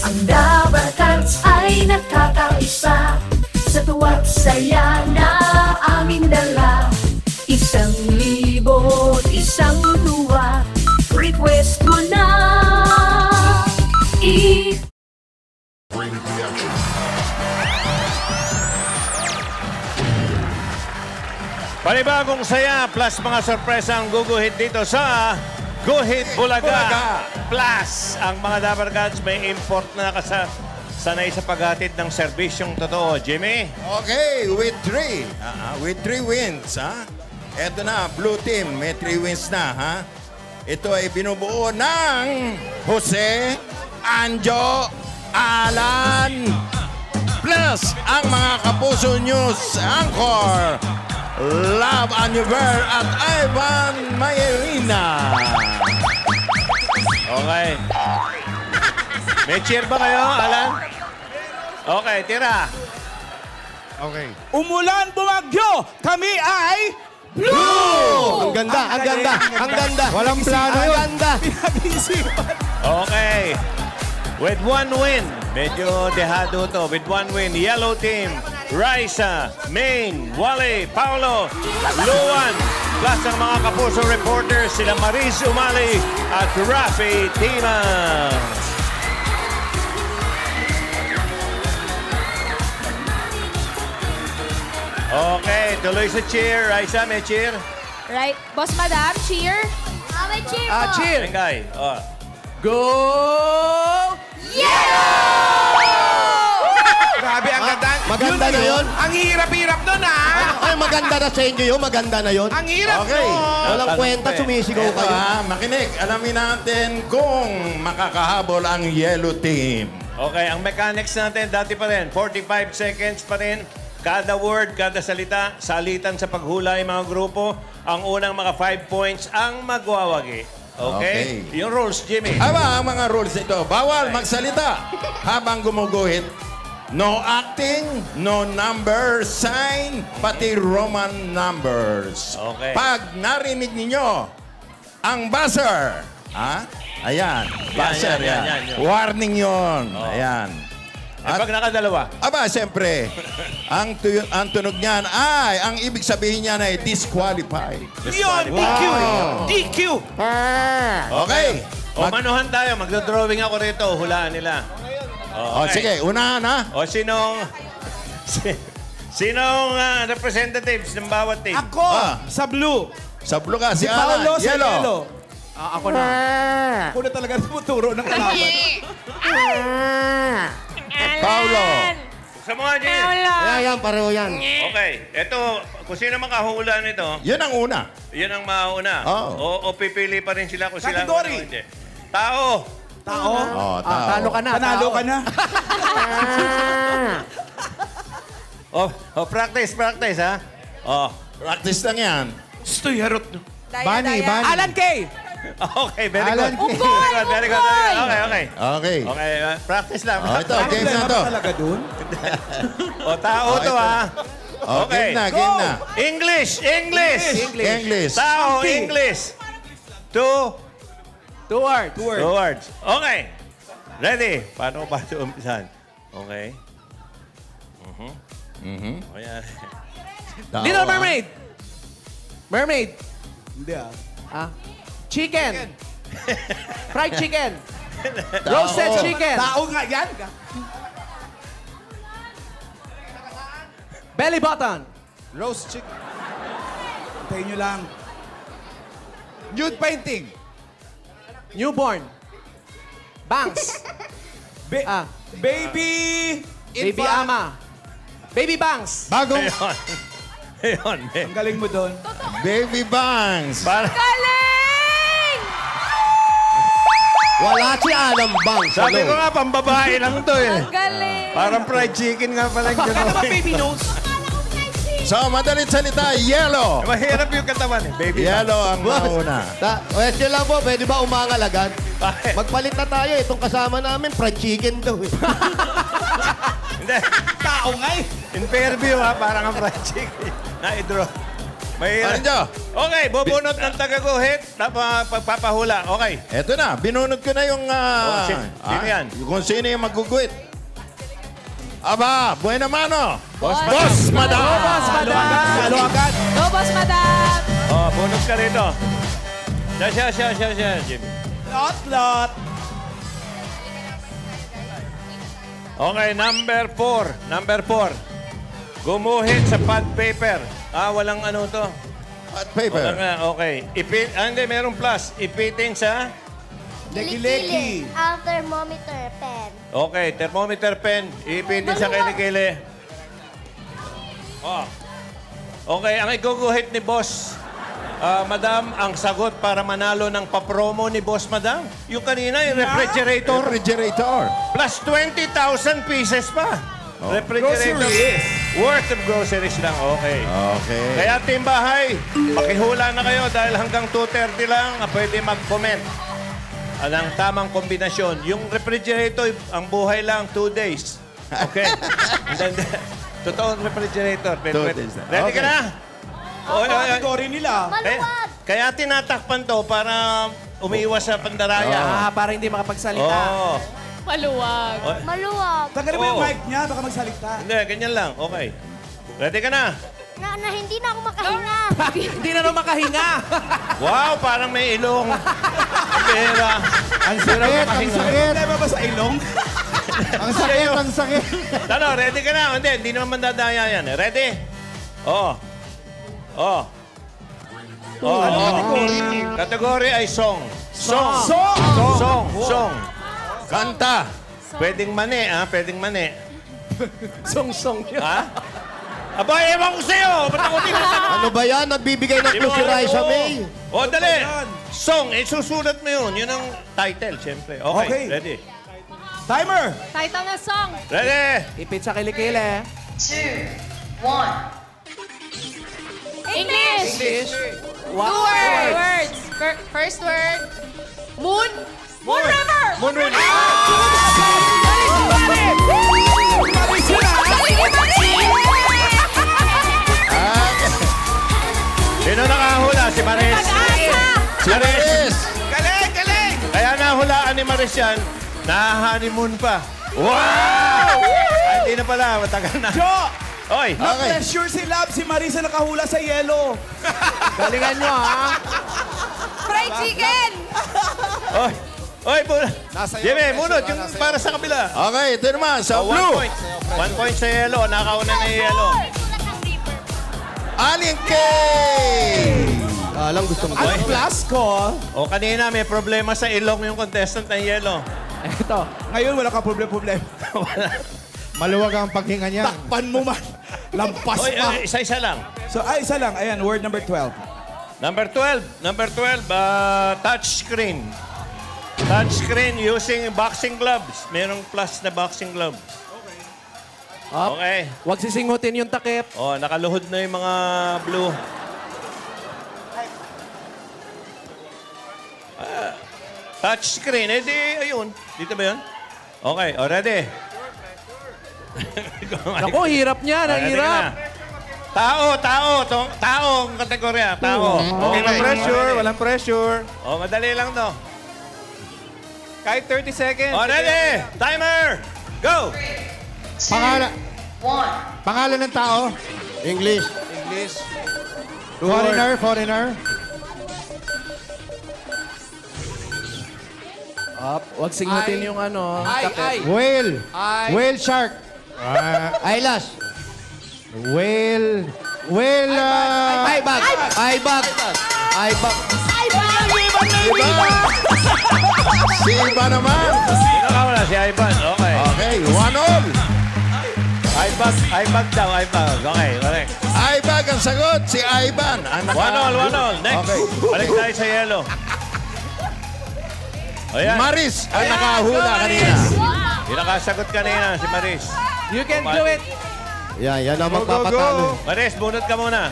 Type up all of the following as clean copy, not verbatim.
Ang Dabarkans ay nakakaisa sa tuwa't saya na aming dala. 1,000 isang tuwa, request mo na. Panibagong saya plus mga sorpresa ang guguhit dito sa Guhit Bulaga. Plus, ang mga Dabarkans may import na sanay sa paghatid ng serbisyong totoo. Jimmy? Okay, with 3. With 3 wins, ha? Eto na, blue team, may 3 wins na, ha? Ito ay binubuo ng Jose, Anjo, Alan, plus ang mga Kapuso News Anchor, Love Aniver at Ivan Mayerina. Okay. May cheer ba kayo, Alan? Okay, tira. Okay. Umulan, bumagyo, kami ay... Blue! Ang ganda, ang ganda, ang ganda. Walang plano yun. Ang ganda. Pinag-iisipan. Okay. With 1 win, medyo dehado to. With 1 win, yellow team, Raisa, Maine, Wally, Paolo, Luan, plus ang mga Kapuso reporters, sila Maris Umali at Rafi Timas. Okay, tuloy sa cheer. Raisa, may cheer? Right. Boss Madam, cheer. May cheer po. Cheer. Engay. Oh. Go! Grabe, ang ganda. Maganda na yun. Ang hirap-hirap nun, ha? Ay, maganda na sa inyo yun. Maganda na yun. Ang hirap Okay. nun. Walang kwenta, sumisigaw Ito, kayo. ha? Makinig, alamin natin kung makakahabol ang yellow team. Okay, ang mechanics natin dati pa rin. 45 seconds pa rin. Kada word, kada salita, salitan sa paghula yung mga grupo. Ang unang mga 5 points ang magwawagi. Okay? Yung rules, Jimmy. Aba, ang mga rules nito. Bawal magsalita habang gumuguhit. No acting, no number sign, pati Roman numbers. Okay. Pag narinig ninyo ang buzzer, ha? Ayan, buzzer yan, yan. yan. Warning yon. Oh. Ayan. Pag nakadalawa. Aba, siyempre, ang tunog niyan ay, ang ibig sabihin niyan ay disqualified. Yun, DQ. DQ. Okay. O, manuhan tayo. Magdodrawing ako rito. Hulaan nila. O, sige, unahan ha. O, sinong representatives ng bawat team? Ako, sa blue. Sa blue ka, si Si Paolo Alan. sa yellow. Ako na. Ako na talaga tumuturo ng kalaban. Paulo. Sa mga Jimmy. Yan, pareho yan. Okay. Ito, kung sino makahula nito, Yan ang una. yan ang mauna. Oo. O pipili pa rin sila kung sila ang Category. una o hindi. Tao. Tao. Tao. Talo ka na. Panalo ka na. Practice, ha? Practice lang yan. Stoy, harot. Bunny. Alan K. Okay, very Alan good. K. Very good. Okay. Okay. Okay, practice lang. Ito, game na to. Talaga dun? O, tao to, ito. ha? Game na, game na. English. English. Tao, Something. English. Two words. Okay. Ready? Paano ba ito umpisan? Okay. O yan. Little Mermaid. Mermaid. Hindi Chicken. Fried chicken. Roasted chicken. Tao nga yan. Belly button. Roast chicken. Hintayin nyo lang. Nude painting. Newborn. Bangs. Baby. Baby ama. Baby bangs. Bagong... Ayun. Ang galing mo doon. Baby Bangs. Galing! Wala si Alan Bangs. Sabi ko nga, pambabae lang to eh. Ang galing! Parang fried chicken nga pala yung gano'n. Baby nose. So, madalit salita, yellow. Mahirap yung katawan eh. Baby. Yellow ang mauna. Question lang po, pwede ba umangal agad? Bakit? Magpalit na tayo. Itong kasama namin, fried chicken daw. Hindi. Tao nga eh. In Fairview ha, parang ang fried chicken. Na-draw. Mahirap. Anjo. Okay, bubunot ng tagaguhit. Pagpapahula. Okay. Eto na, binunod ko na yung... Sino yan? Kung sino yung maguguhit. Aba, buena mano. Boss Madam. Halo agad. Go, Boss Madam! Oh, bunot ka rito. Siya, Jimmy. Lot. Okay, number 4. Number 4. Gumuhit sa pad paper. Walang ano to. Hot paper. Okay. Hindi, merong plus. Ipitin sa... Leki-leki. Ang thermometer pen. Okay, thermometer pen. Ipitin sa kilikili. Oh. Okay, ang iguguhit ni Boss. Madam, ang sagot para manalo ng papromo ni Boss Madam. Yung kanina, yung refrigerator. Refrigerator. Plus 20,000 pieces pa. Refrigerator. Groceries. Worth of groceries lang. Okay. Okay. Kaya team bahay, makihula na kayo dahil hanggang 2:30 lang pwede mag-comment. Ang tamang kombinasyon. Yung refrigerator, ang buhay lang 2 days. Okay? Totoong refrigerator. 2 days na. Ready ka Okay. na? Kategory nila. Maluwag. Kaya tinatakpan to para umiiwas sa pandaraya. Para hindi makapagsalita. Oo. Maluwag. Maluwag. Tagalin mo yung Oo. mic niya, baka magsalita. Hindi, ganyan lang. Okay. Ready ka na? Na hindi na ako makahinga. Hindi na makahinga. Wow, parang may ilong. Pera. Ang sakit, ang sakit. Problema ba sa ilong? Ang sakit, ang sakit. Ano, ready ka na? Hindi naman mandadaya yan. Ready? Oo. Oh. Anong kategory? Kategory ay song. Song. Song. Kanta. Pwedeng mani, Pwedeng mani. Song-song yun. Ha? Aba, ewan ko sa'yo. Ba't ako tinatanong? Ano ba yan? Nagbibigay ng clue si Raisa May. O, dali. Song. Susulat mo yun. Yun ang title, siyempre. Okay. Okay. Ready? Timer. Title ng song. Ready? Ipit sa kilikili. English. Wow. Two words. First word. Moon. Moon River. Moon River. Sino nakahula? Si Maris. Si Maris. Galing! Kaya nahulaan ni Maris yan, na-honeymoon pa. Wow! Ay, hindi na pala. Matagal na. Jo! Oy! Na-pressure si Lab, si Marisa nakahula sa yellow. Galingan nyo, ha? Fried chicken. Oy! Oy! Jimmy, munod. Yung para sa kabila. Okay, ito naman sa 1 blue. point. 1 point sa yellow. Nakauna na yung yellow. Aling K! Alam, gustong Ang plus ko, O kanina, may problema sa ilong yung contestant ng yellow. eto, ngayon wala ka problem. Maluwag ang paghinga niya. Takpan mo man. Lampas Oy, pa. isa-isa lang. So, isa lang. Ayan, word number 12. Number 12, touch screen. Touch screen using boxing gloves. Merong plus na boxing gloves. Up. Okay. Huwag sisingutin yung takip. Oh, nakaluhod na yung mga blue. Touch screen. Eh di, ayun. Dito ba yun? Okay, ready? Naku, hirap niya. Hirap. Tao ang kategorya. Tao. Okay, Walang pressure. Walang pressure. Oh, madali lang to. Kahit 30 seconds. Oh, ready? Timer! Go! Pangalan ng tao? English. Foreigner. Up. Huwag singutin yung ano. takip. Whale. Whale shark. Eyelash. Whale. Eyebag. Si Iba naman. Sino ka wala? Si Ivan. Okay. Okay, 1-all. Ibag daw, ibag. Okay, correct. Aibag ang sagot. Si Ivan. 1-all. Next. Okay. Balik tayo sa yellow. Ayan. Maris ang nakahula kanina. Yung nakasagot kanina, si Maris. You can do it. Yan ang magpapatalo. Maris, bunot ka muna.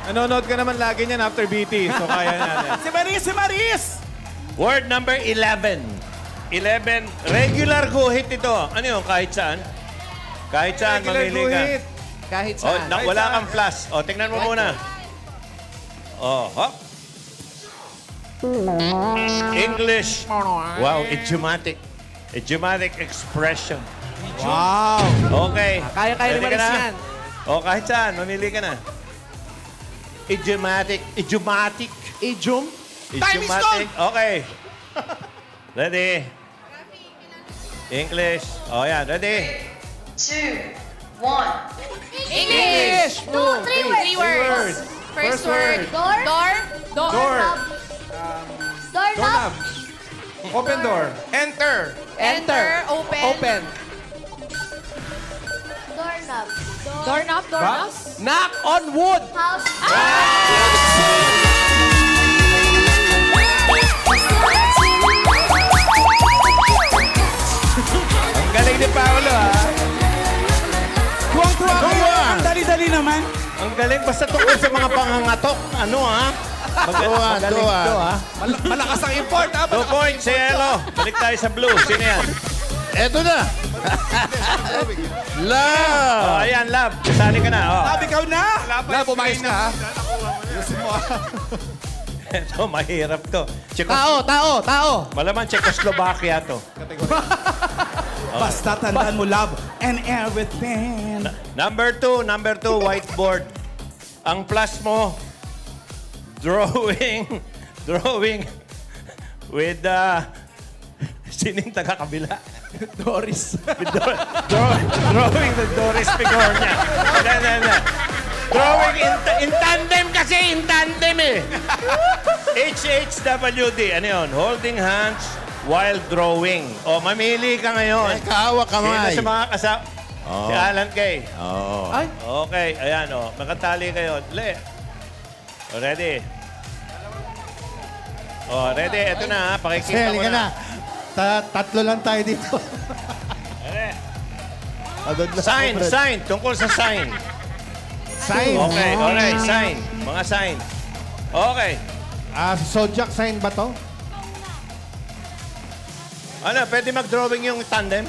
Nanonood ka naman lagi niyan after BT. So kaya na. Si Maris! Word number 11. 11, regular guhit ito. Ano yun? Kahit saan? Kahit saan, mamili ka. Kahit Oh, saan. wala kang plus. O, tingnan mo muna. Oh, hop. English. Wow, idiomatic. Idiomatic expression. Wow. Okay. Kaya-kaya Ready naman ka na? yan. O, kahit saan. Mamili ka na. Idiomatic. Idiomatic. Idiom? Idiomatic. Okay. Ready? English. O, yan. Ready? 2, 1. English! 2, 3 words. 3 words. First word. Door. Door. Door. Doorknob. Open door. Enter. Enter. Open. Open. Doorknob. Doorknob. Doorknob. Knock on wood. House. Ang galing ni Paolo, ha? Tuwang-tuwa kayo. Ang dali-dali naman. Ang galing. Basta tungkol sa mga pangangatok. Ano, ha? Magaling to, ha? Malakas ang import. 2 points sa yellow. Balik tayo sa blue. Sino yan? Eto na. Oh, Love. ayan, love. Kasali ka na. Oh. Lab, ikaw na. Lab, umayos ka, ha? Ito, mahirap to. Tao. Malamang Czechoslovakia to. Basta tandaan mo, love, and everything. Number 2, whiteboard. Ang plus mo, drawing with sining taga-kabila. Doris. Drawing the Doris Pigornia. No. Drawing in tandem kasi, in tandem eh. HHWD, ano yun? Holding hands while drawing. O, mamili ka ngayon. Ay, kaawa kamay. Sino sa mga kasama? Si Alan Kay. Oh. Ay. Okay, ayan o. Makatali kayo. Le. O, ready? O, ready? Ito na ha. Pakikita ko na. Tatlo lang tayo dito. Sign. Tungkol sa sign. Sign. Okay, alright. Sign. Mga sign. Okay. Zodiac sign ba to? Ano, pwede mag-drawing yung tandem?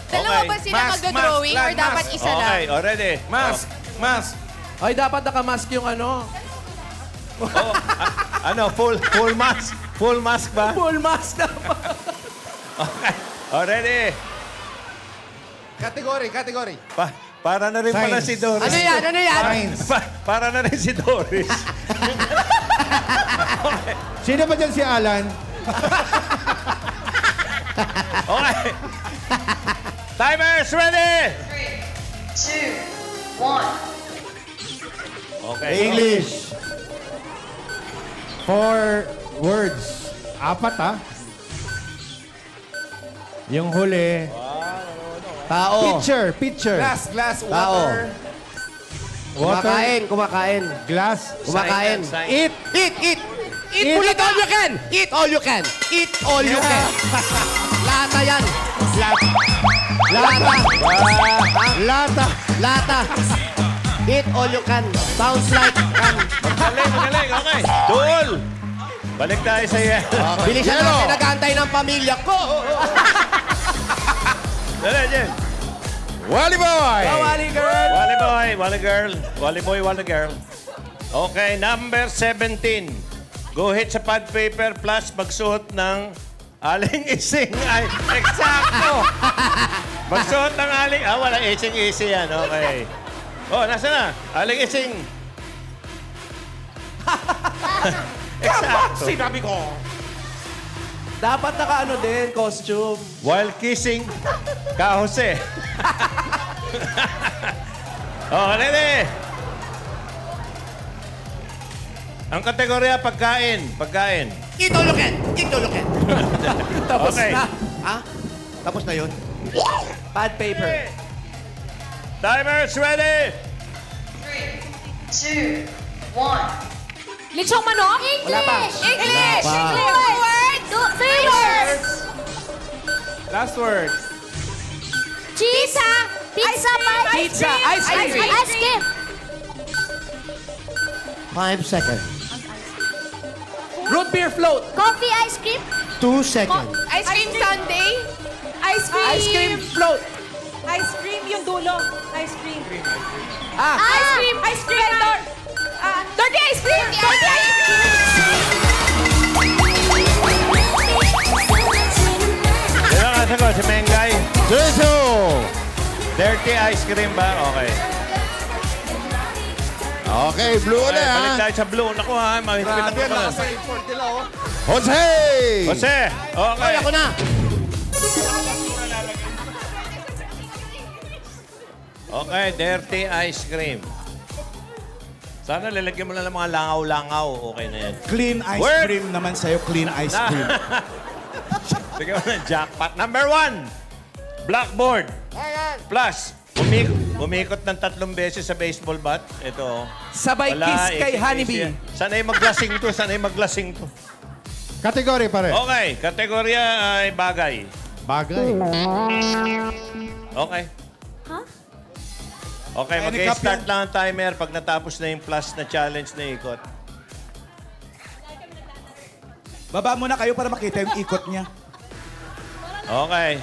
Dalawa ba sila mag-drawing or dapat isa lang? Okay, already. Mask. Ay, dapat nakamask yung ano. Oh, ano, full mask? Full mask ba? Full mask dapat. Okay, already. Category. Para na rin pala si Doris. Ano yan? Signs. Para na rin si Doris. Sino ba dyan si Alan? Okay. Timers, ready? 3, 2, 1. Okay. English. 4 words. 4, ha? Yung huli. Tao. Pitcher. Glass, Tao. water. Kumakain. Glass. Kumakain. Sign. Eat Eat all you can. Eat all you can. Lata yan. Lata. Eat all you can. Sounds like can. Magaling. Okay. Duel. Balik tayo sa yellow. Bilisan natin nag-aantay ng pamilya ko. Dali, Jen. Wally Boy. Wally girl. Wally girl. Okay, number 17. Go hit sa pad paper plus magsuot ng aling ising. Ay, eksakto. Magsuot ng aling... wala ising-isi yan. Okay. Oh, nasa na? Aling ising. Eksakto. Sinabi ko. Dapat naka-ano din, costume. While kissing, ka Jose. Oh, ready? Ang kategorya, pagkain. Eat all you can. Tapos Okay. na. Tapos na yun. Pad paper. Timers, ready? 3, 2, 1. Lechong manok? Wala pa. English! Wala pa. English! 3 words. Last word. Cheese. Pizza. Pizza. Ice cream. Ice cream. 5 seconds. Root beer float. Coffee ice cream. 2 seconds. Ice cream sundae? Ice cream. Ice cream float. Ice cream yung dulo. Ice cream. Ah. Ice cream. Ice cream. Dirty ice cream. Sino ang sagot? Si Mengay? Suso! Dirty ice cream ba? Okay. Okay, blue Okay, ulit balik ha. tayo sa blue. Naku ha, mahigpit ako pa. Jose! Jose! Okay. Ako na. Okay, dirty ice cream. Sana lalagyan mo na ng mga langaw-langaw. Okay na yan. Clean ice Word. cream naman sa'yo. Clean ice cream. Lagyan mo ng jackpot. Number 1, blackboard. Plus, umikot ng 3 beses sa baseball bat. Ito. Sabay kiss kay Honeybee. Sana'y maglasing to, sana'y maglasing to. Category pare. Okay, kategorya ay bagay. Bagay. Okay. Okay, Any mag-start cup lang ang timer pag natapos na yung plus na challenge na ikot. Baba muna kayo para makita yung ikot niya. Okay.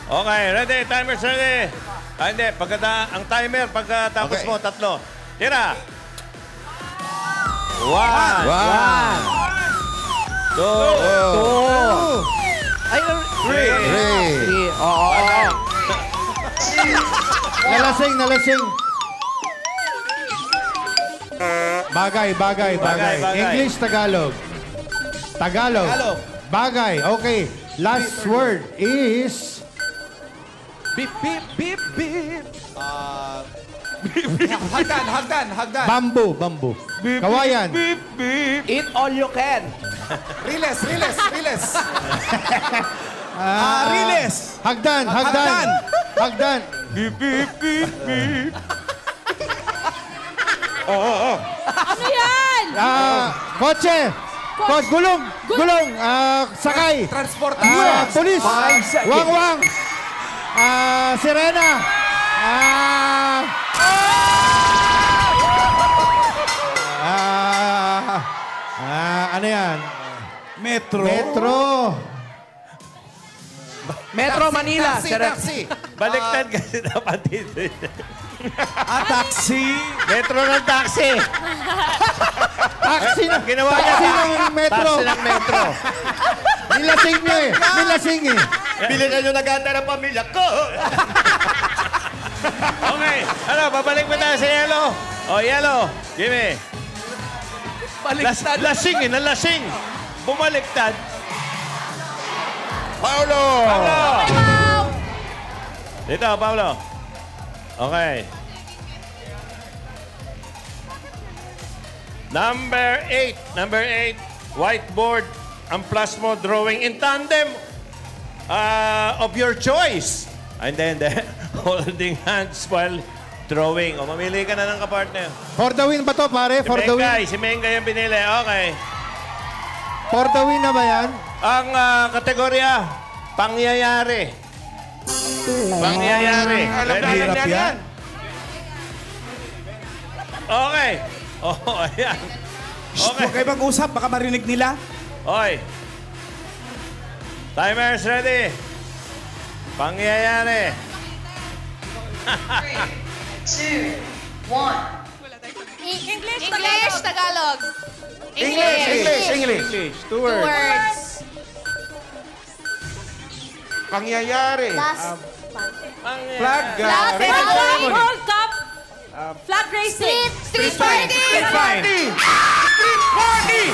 Okay, ready? Timer's ready. Hindi. Ang timer, pagkatapos Okay. mo, 3. Tira. 1. One. 2. Ay, 3. Oo. Nalasing, nalasing. Bagay. Bagay. English, Tagalog. Tagalog. Bagay. Okay. Last word is... Beep, beep, beep, beep. Hagdan. Bamboo. Kawayan. Eat all you can. Riles. Riles. Hagdan. Ano yan? Kotse. Gulong. Sakay. Transportation. Polis. Wang. Sirena. Ano yan? Metro. Metro Manila. Taxi. Baliktad kasi dapat dito. Taxi. Metro ng taxi. Taxi na. Ginawa Taxi niya. ng metro. Taxi ng metro. Nilasing eh. Bilisan nyo na ganda ng pamilya ko. Okay. Babalik mo tayo sa yellow. Yellow. Gimme. Baliktad. Lasing eh, nalasing. Bumaliktad. Paulo! Dito, Paulo. Okay. Number 8. Whiteboard. Ang plus mo, drawing in tandem of your choice. And then, holding hands while drawing. Mamili ka na ng kapartner. For the win ba to, pare? For the win? Si Mengay yung pinili. Okay. For the win na ba yan? Ang kategorya, pangyayari. Hirap yan. Okay. Ayan. Huwag kayo mag-usap. Baka marinig nila. Okay. Timer's ready. Pangyayari. 2, 1. English, Tagalog. English. 2 words. Pangyayari. Flag. World Cup. Flag racing. Street party. Street party.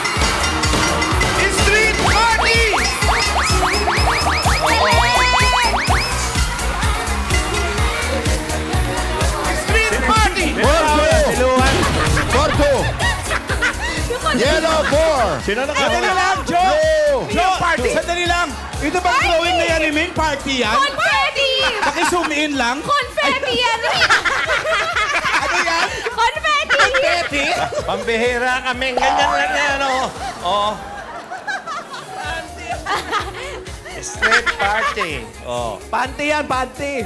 Yellow 4. Sino na Sandali lang, Joe! Sandali lang. Ito bang drawing na yan ni Ming? Party yan? Confetti! Paki-zoom in lang. Confetti yan! Ano yan? Confetti! Pambihira kami. Ganyan lang yan, oh. Street party. Panty yan, panty.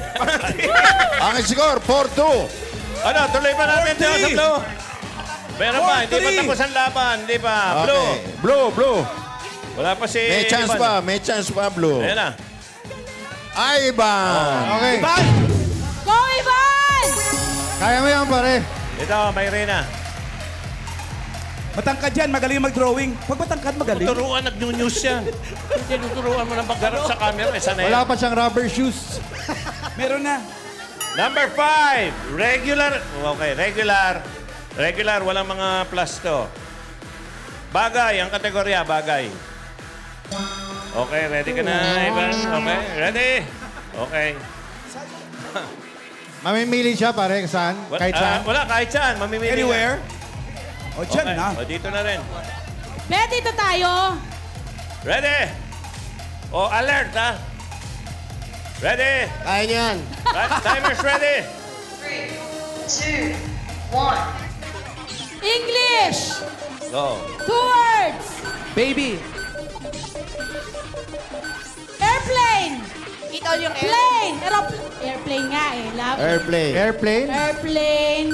Ang score, 4-2. Tuloy pa natin ito sa blue. Meron pa, hindi pa 4-3. tapos ang laban. Hindi pa. Blue. Okay. Blue. Wala pa si May chance pa, blue. Ayan na. Ivan. Okay. Go, Ivan! Kaya mo yan, pare. Ito, may Reyna. Matangkad yan, magaling mag-drawing. Pag matangkad, magaling. Turuan, nag-news yan. Tinuturuan mo na magharap sa camera. Isa na yan. Wala pa siyang rubber shoes. Meron na. Number 5, regular. Okay, regular. Regular, walang mga plus to. Bagay, ang kategorya, bagay. Okay, ready ka na, Ivan? Okay, ready? Okay. Mamimili siya, pare, saan? Kahit saan? Wala, kahit saan. Mamimili. Anywhere? O, dyan Okay. na. O, dito na rin. Pwede dito tayo. Ready? O, alert, ha? Ready? Kaya niyan. Timer's ready. 3, 2, 1. English. Go. 2 words. Baby. Airplane. Eat all yung air. Plane. Airplane nga eh. Love. Airplane. Airplane? Airplane.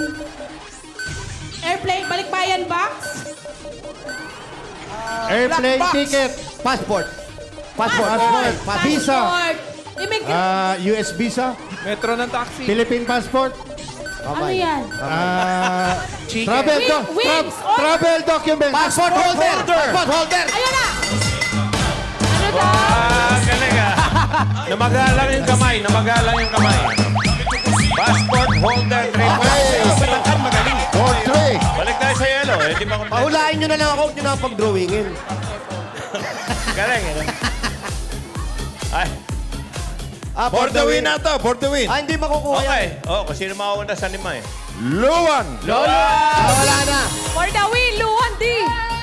Airplane. Balikbayan box. Airplane Black box. ticket. Passport. Passport. Passport. Visa. Passport. US visa. Metro ng taxi. Philippine passport. Ano yan? Travel Wings. travel document. Passport holder. Passport holder. Ayun na. Ano daw? Galing, ha? Namagalang yung kamay. Namagalang yung kamay. Passport holder 3 points. Matangkad, magaling. For 3. Balik tayo sa yellow. Hindi ba kompleto? Pahulaan nyo na lang ako, huwag nyo na ako pag-drawingin. Galing, ano? Ay, For the win na to, for the win. Ah, hindi makukuha yan. okay. Oh, kung sino makauna sa lima, eh. Luwan. Ah, wala na. For the win, Luan D.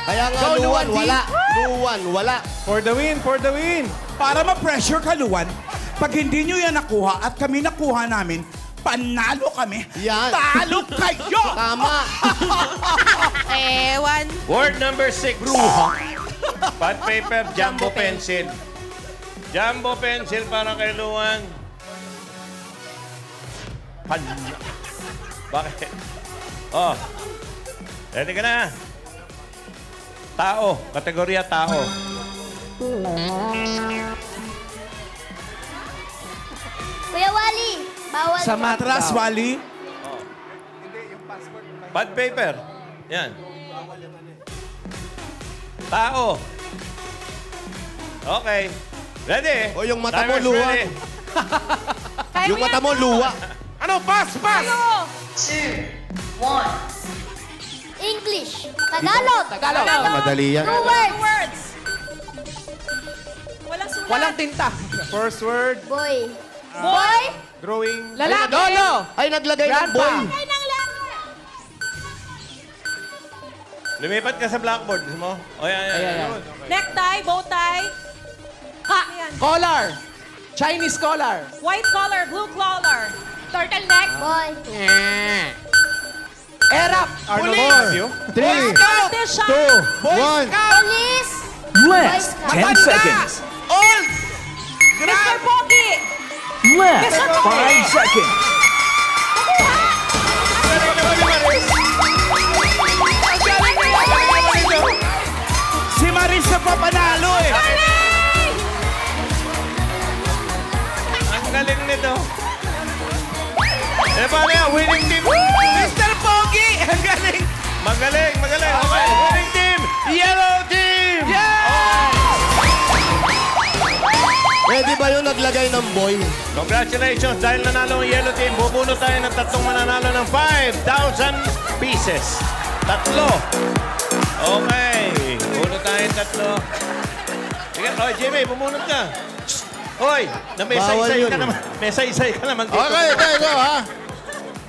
Kaya nga, Go, Luwan, Luwan, D. wala. Luwan, wala. For the win, for the win. Para ma-pressure ka, Luwan, pag hindi nyo yan nakuha at kami nakuha namin, panalo kami. Yan. Talo kayo! Tama. Ewan. Word number 6. Pad paper, jumbo pencil. Jumbo pencil para kay Luwan. Bakit? Oh. Ready ka na? Tao. Kategorya tao. Kuya Wally, bawal. Sa mat Atras, daw. Wally. Pad paper. Yan. Tao. Okay. Ready? O, yung mata mo, Timer's luwa. ready. Yung mata mo, luwa. Ano? Pass! Pass! 2, 1. English. Tagalog. Tagalog. Madali yan. 2 words. Walang sulat. Walang tinta. First word, Boy. Boy. drawing. Lalaki. Lolo. Ay, naglagay ng Grandpa. boy. Ay, nang letter. Lumipat ka sa blackboard. Gusto mo? O, yan, yan. Ayan. Necktie, bow tie. Ha. Collar. Chinese collar. White collar, blue collar. Turtleneck. Boy. Erap. Arnold Police. Fabio. 3, Competition. 2, 1. Police. Less Boy 10 seconds. Old. Mr. Pogi. Less 5 seconds. Si Marisa pa panalo eh. Ang galing nito. Eh, paano yan? Winning team. Mr. Pogi! Ang galing! Magaling, magaling. Okay, winning team. Yellow team. Pwede ba yung naglagay ng boy? Congratulations. Dahil nanalo ang yellow team, bubuno tayo ng tatlong mananalo ng 5,000 pieces. Tatlo. Okay. Buno tayo tatlo. Sige, oh, Jimmy, bumunot ka. Hoy, na may Bawal say-say yun. ka naman. May say-say ka naman dito. Okay, go, ha?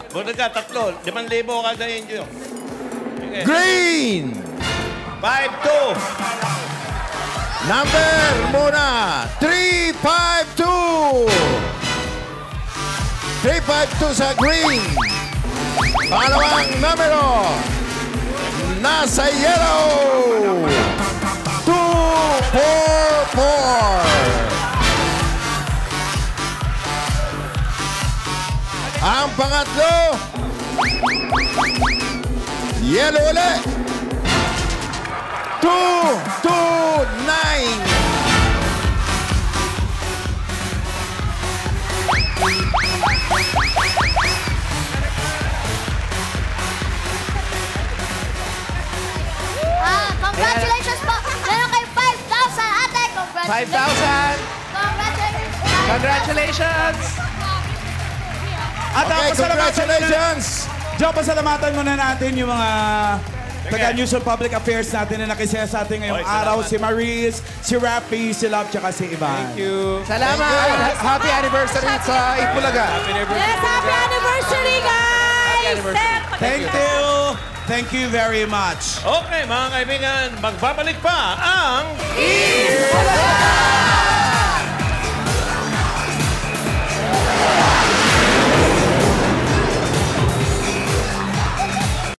Bunod ka, tatlo. 5,000 kada inyo. Sige. Green. 5-2. Number muna, 352. 352 sa green. Pangalawang numero, nasa yellow. 244. Ang pangatlo, yellow ulit. 229. 5,000. Congratulations. At Okay, congratulations! Diyo, pasalamatan muna natin yung mga taga-News and Public Affairs natin na nakisaya sa atin ngayong araw. Si Maris, si Rapi, si Love, tsaka si Ivan. Thank you. Salamat. Happy anniversary sa Itbulaga. Yes, happy anniversary, guys! Thank you. Thank you very much. Okay, mga kaibigan, magbabalik pa ang... Itbulaga!